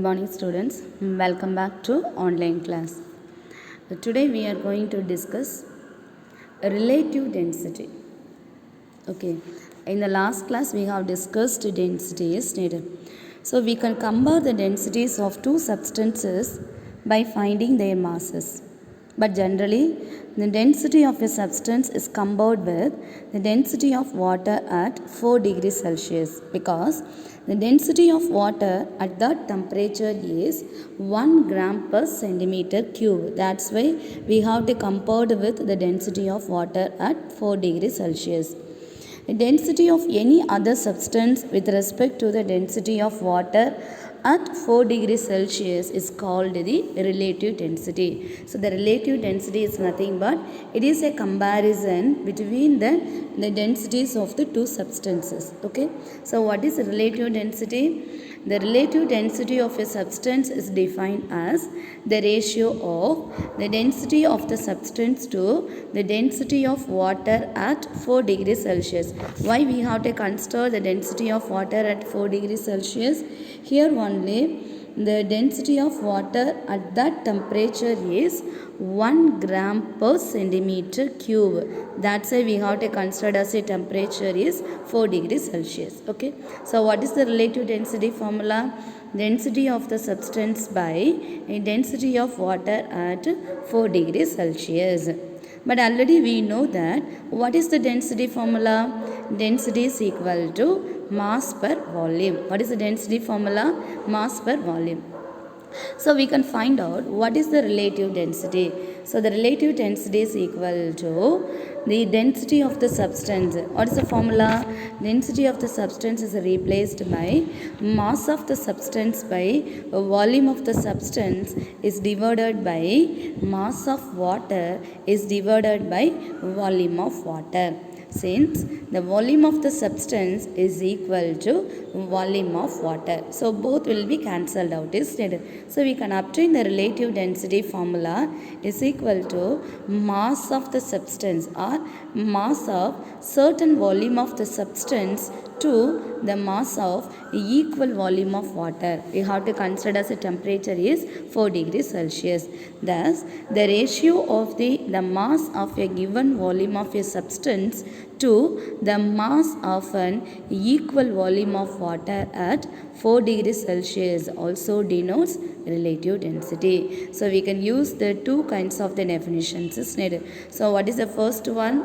morning students, welcome back to online class. Today we are going to discuss relative density. Okay, in the last class we have discussed densities. So we can compare the densities of two substances by finding their masses. But generally, the density of a substance is compared with the density of water at 4 degrees Celsius because the density of water at that temperature is 1 gram per centimeter cube. That's why we have to compare with the density of water at 4 degrees Celsius. The density of any other substance with respect to the density of water at 4 degrees Celsius is called the relative density. So the relative density is nothing but it is a comparison between the densities of the two substances. Okay. So what is the relative density? The relative density of a substance is defined as the ratio of the density of the substance to the density of water at 4 degrees Celsius. Why we have to consider the density of water at 4 degrees Celsius? Here only the density of water at that temperature is 1 gram per centimeter cube. That's why we have to consider as a temperature is 4 degrees Celsius. Okay. So what is the relative density formula? Density of the substance by density of water at 4 degrees Celsius. But already we know that what is the density formula? Density is equal to mass per volume. What is the density formula? Mass per volume. So we can find out what is the relative density. So the relative density is equal to the density of the substance. What is the formula? Density of the substance is replaced by mass of the substance by volume of the substance is divided by mass of water is divided by volume of water. Since the volume of the substance is equal to volume of water. So both will be cancelled out, isn't it? So we can obtain the relative density formula is equal to mass of the substance or mass of certain volume of the substance to the mass of equal volume of water. We have to consider as a temperature is 4 degrees Celsius. Thus, the ratio of the mass of a given volume of a substance to the mass of an equal volume of water at 4 degrees Celsius also denotes relative density. So we can use the two kinds of the definitions. So what is the first one?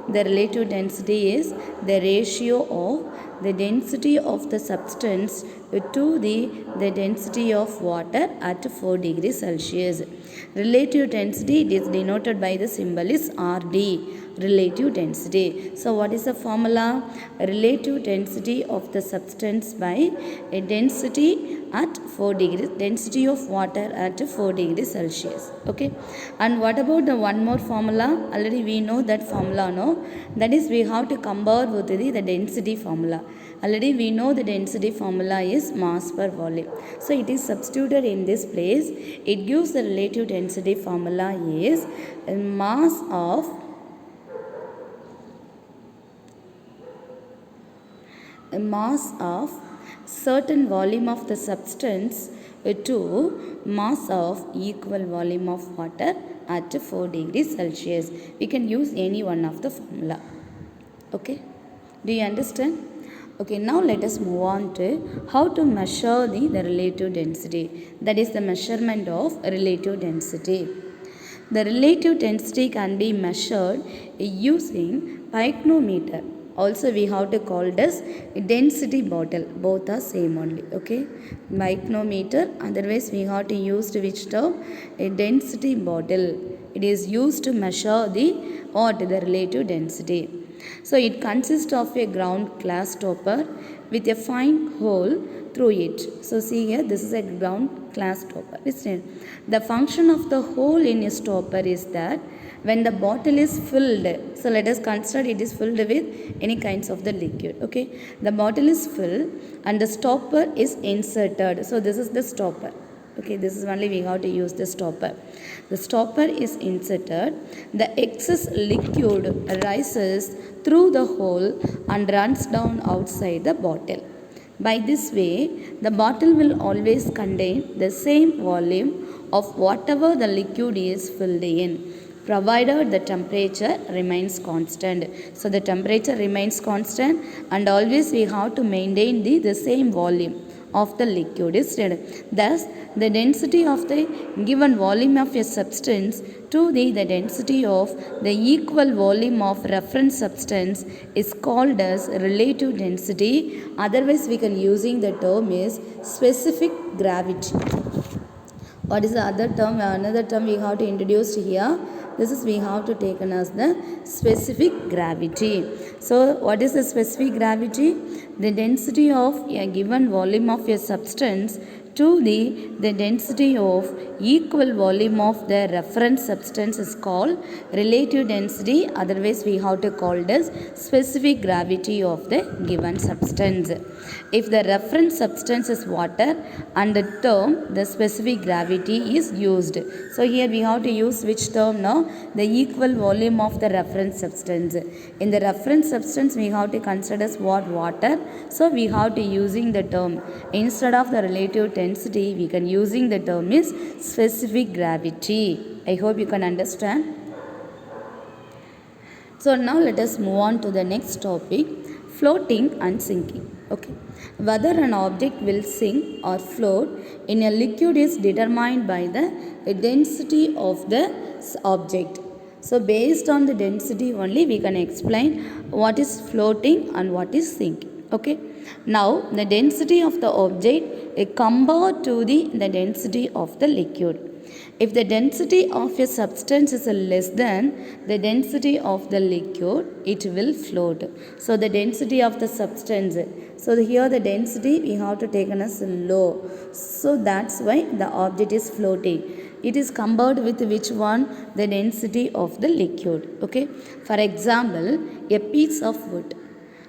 The relative density is the ratio of the density of the substance to the density of water at 4 degrees Celsius. Relative density it is denoted by the symbol is RD. Relative density. So what is the formula? Relative density of the substance by a density at 4 degrees, density of water at 4 degrees Celsius. Okay. And what about the one more formula? Already we know that formula, no? That is we have to compare with the density formula. Already we know the density formula is mass per volume. So it is substituted in this place. It gives the relative density formula is mass of certain volume of the substance to mass of equal volume of water at 4 degrees Celsius. We can use any one of the formula. Okay. Do you understand? Okay, now let us move on to how to measure the relative density. That is the measurement of relative density. The relative density can be measured using pycnometer. Also we have to call it as density bottle. Both are same only. Okay. Micrometer. Otherwise we have to use which term? A density bottle. It is used to measure the relative density. So it consists of a ground glass stopper with a fine hole through it. So see here, this is a ground glass stopper. Listen. The function of the hole in a stopper is that when the bottle is filled, so let us consider it is filled with any kinds of the liquid. Okay, the bottle is filled and the stopper is inserted. So this is the stopper. Okay, this is only we have to use the stopper. The stopper is inserted. The excess liquid rises through the hole and runs down outside the bottle. By this way, the bottle will always contain the same volume of whatever the liquid is filled in, provided the temperature remains constant. So the temperature remains constant, and always we have to maintain the same volume of the liquid is said. Thus, the density of the given volume of a substance to the density of the equal volume of reference substance is called as relative density. Otherwise, we can using the term is specific gravity. What is the other term? Another term we have to introduce here. This is we have to take as the specific gravity. So what is the specific gravity? The density of a given volume of a substance to the density of equal volume of the reference substance is called relative density. Otherwise we have to call it as specific gravity of the given substance. If the reference substance is water, and the term the specific gravity is used. So here we have to use which term now? The equal volume of the reference substance. In the reference substance we have to consider as what? Water. So we have to using the term instead of the relative density, we can using the term is specific gravity. I hope you can understand. So now let us move on to the next topic, floating and sinking. Okay. Whether an object will sink or float in a liquid is determined by the density of the object. So based on the density only we can explain what is floating and what is sinking. Okay. Now the density of the object is compared to the density of the liquid. If the density of a substance is less than the density of the liquid, it will float. So the density of the substance. So here the density we have to take as low. So that's why the object is floating. It is compared with which one? The density of the liquid. Okay. For example, a piece of wood.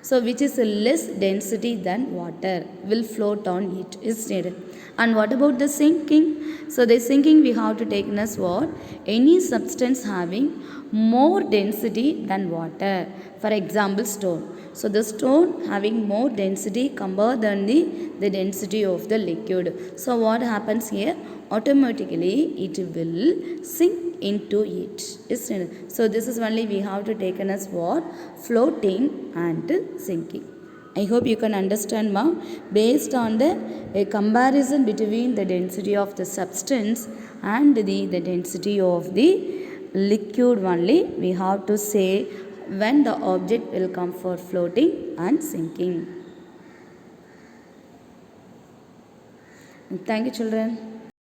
So which is a less density than water will float on it is needed. And what about the sinking? So the sinking we have to take as what? Any substance having more density than water. For example, stone. So the stone having more density compared than the density of the liquid. So what happens here? Automatically it will sink into it. So this is only we have to take as what? Floating and sinking. I hope you can understand now. Based on a comparison between the density of the substance and the density of the liquid only, we have to say when the object will come for floating and sinking. Thank you, children.